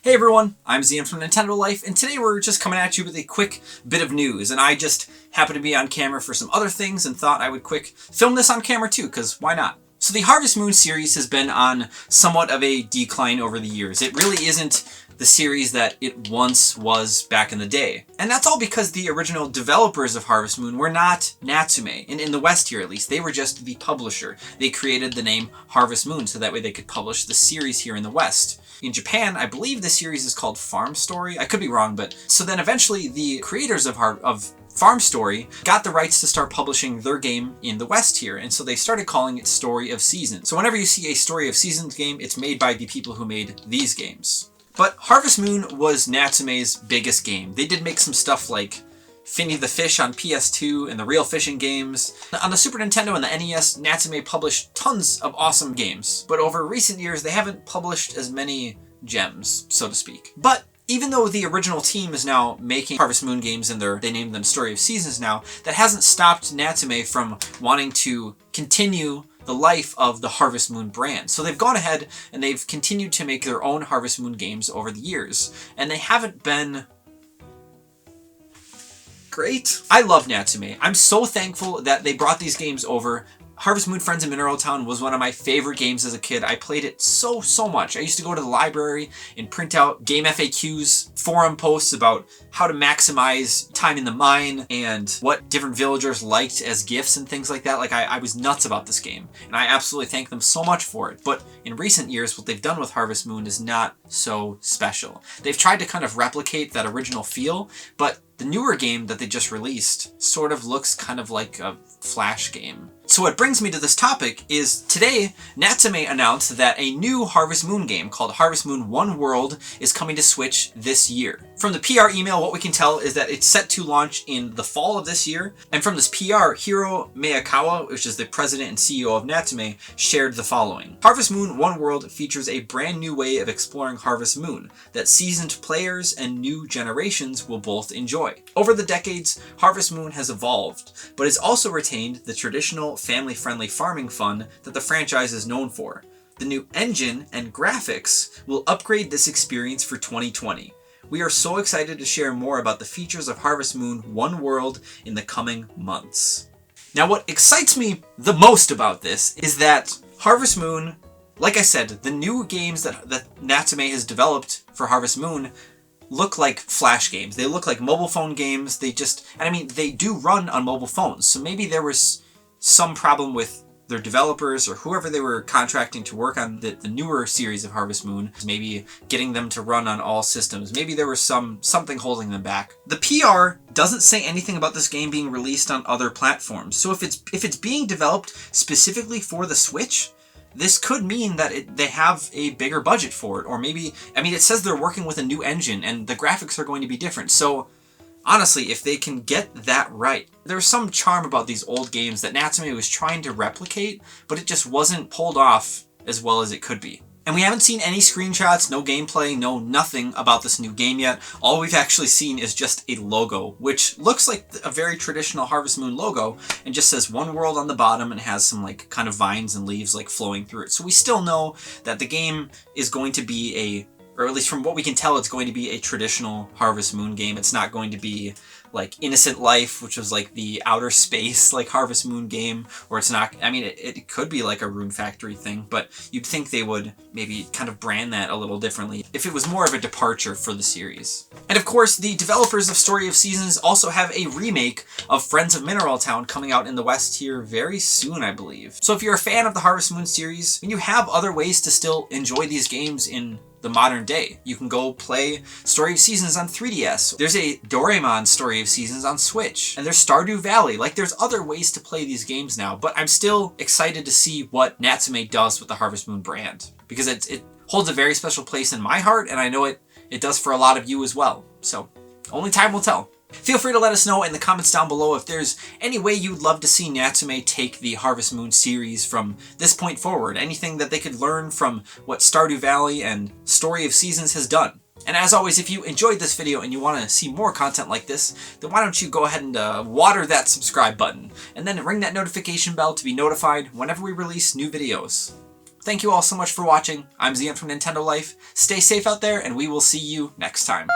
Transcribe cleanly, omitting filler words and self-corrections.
Hey everyone, I'm Zian from Nintendo Life, and today we're just coming at you with a quick bit of news, and I just happened to be on camera for some other things and thought I would quick film this on camera too, because why not? So the Harvest Moon series has been on somewhat of a decline over the years. It really isn't the series that it once was back in the day. And that's all because the original developers of Harvest Moon were not Natsume, in the West here at least. They were just the publisher. They created the name Harvest Moon so that way they could publish the series here in the West. In Japan, I believe the series is called Farm Story. I could be wrong, but so then eventually the creators of Farm Story got the rights to start publishing their game in the West here, and so they started calling it Story of Seasons. So whenever you see a Story of Seasons game, it's made by the people who made these games. But Harvest Moon was Natsume's biggest game. They did make some stuff like Finny the Fish on PS2 and the Real Fishing games. On the Super Nintendo and the NES, Natsume published tons of awesome games, but over recent years they haven't published as many gems, so to speak. But even though the original team is now making Harvest Moon games and they named them Story of Seasons now, that hasn't stopped Natsume from wanting to continue the life of the Harvest Moon brand. So they've gone ahead and they've continued to make their own Harvest Moon games over the years, and they haven't been great. I love Natsume. I'm so thankful that they brought these games over. Harvest Moon Friends in Mineral Town was one of my favorite games as a kid. I played it so much. I used to go to the library and print out game FAQs, forum posts about how to maximize time in the mine and what different villagers liked as gifts and things like that. Like I was nuts about this game, and I absolutely thank them so much for it. But in recent years, what they've done with Harvest Moon is not so special. They've tried to kind of replicate that original feel, but the newer game that they just released sort of looks kind of like a Flash game. So what brings me to this topic is today, Natsume announced that a new Harvest Moon game called Harvest Moon One World is coming to Switch this year. From the PR email, what we can tell is that it's set to launch in the fall of this year. And from this PR, Hiro Miyakawa, which is the president and CEO of Natsume, shared the following. Harvest Moon One World features a brand new way of exploring Harvest Moon that seasoned players and new generations will both enjoy. Over the decades, Harvest Moon has evolved, but has also retained the traditional family-friendly farming fun that the franchise is known for. The new engine and graphics will upgrade this experience for 2020. We are so excited to share more about the features of Harvest Moon One World in the coming months. Now, what excites me the most about this is that Harvest Moon, like I said, the new games that Natsume has developed for Harvest Moon look like Flash games. They look like mobile phone games. They do run on mobile phones. So maybe there was some problem with their developers or whoever they were contracting to work on the newer series of Harvest Moon, maybe getting them to run on all systems. Maybe there was something holding them back. The PR doesn't say anything about this game being released on other platforms. So if it's being developed specifically for the Switch, this could mean that they have a bigger budget for it, or maybe, it says they're working with a new engine and the graphics are going to be different. So honestly, if they can get that right, there's some charm about these old games that Natsume was trying to replicate, but it just wasn't pulled off as well as it could be. And we haven't seen any screenshots, no gameplay, no nothing about this new game yet. All we've actually seen is just a logo, which looks like a very traditional Harvest Moon logo and just says One World on the bottom and has some like kind of vines and leaves like flowing through it. So we still know that the game is going to be or at least from what we can tell, it's going to be a traditional Harvest Moon game. It's not going to be like Innocent Life, which was like the outer space like Harvest Moon game, or it's not, it could be like a Rune Factory thing, but you'd think they would maybe kind of brand that a little differently if it was more of a departure for the series. And of course, the developers of Story of Seasons also have a remake of Friends of Mineral Town coming out in the West here very soon, I believe. So if you're a fan of the Harvest Moon series, and you have other ways to still enjoy these games in the modern day. You can go play Story of Seasons on 3DS. There's a Doraemon Story of Seasons on Switch. And there's Stardew Valley. Like, there's other ways to play these games now, but I'm still excited to see what Natsume does with the Harvest Moon brand, because it holds a very special place in my heart, and I know it does for a lot of you as well. So, only time will tell. Feel free to let us know in the comments down below if there's any way you'd love to see Natsume take the Harvest Moon series from this point forward. Anything that they could learn from what Stardew Valley and Story of Seasons has done. And as always, if you enjoyed this video and you want to see more content like this, then why don't you go ahead and water that subscribe button, and then ring that notification bell to be notified whenever we release new videos. thank you all so much for watching. I'm Zian from Nintendo Life. Stay safe out there, and we will see you next time.